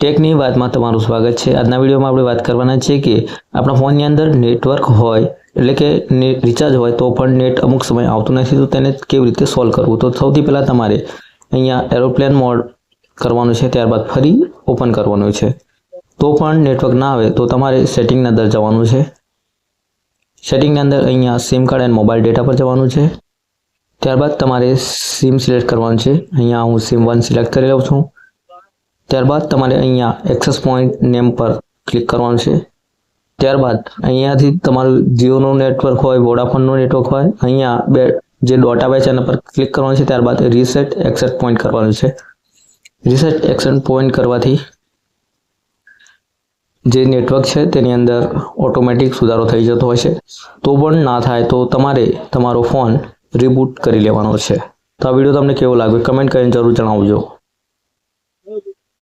ટેકની વાતમાં તમારું સ્વાગત છે। આજના વિડીયોમાં આપણે વાત કરવાના છે કે આપણા ફોનની અંદર નેટવર્ક હોય એટલે કે રિચાર્જ હોય તો પણ નેટ અમુક સમય આવતું નથી, તો તેને કેવી રીતે સોલ્વ કરવું। તો સૌથી પહેલાં તમારે અહીંયા એરોપ્લેન મોડ કરવાનું છે, ત્યારબાદ ફરી ઓપન કરવાનું છે। તો પણ નેટવર્ક ના આવે તો તમારે સેટિંગની અંદર જવાનું છે। સેટિંગની અંદર અહીંયા sim card and mobile data પર જવાનું છે। ત્યારબાદ તમારે સિમ સિલેક્ટ કરવાનું છે। અહીંયા હું સિમ 1 સિલેક્ટ કરી લઉં છું। ત્યારબાદ તમારે અહીંયા એક્સેસ પોઈન્ટ નેમ પર ક્લિક કરવાનું છે। ત્યારબાદ અહીંયાથી તમારું જીઓનું નેટવર્ક હોય, વોડાફોનનું નેટવર્ક હોય, અહીંયા બે જે ડોટ આવે છે એના પર ક્લિક કરવાનું છે। ત્યારબાદ રીસેટ એક્સેસ પોઈન્ટ કરવાનું છે। રીસેટ એક્સેસ પોઈન્ટ કરવાથી જે નેટવર્ક છે તેની અંદર ઓટોમેટિક સુધારો થઈ જતો હોય છે। તો પણ ના થાય તો તમારે તમારો ફોન રીબૂટ કરી લેવાનો છે। તો આ વિડીયો તમને કેવો લાગ્યો કમેન્ટ કરીને જરૂર જણાવજો।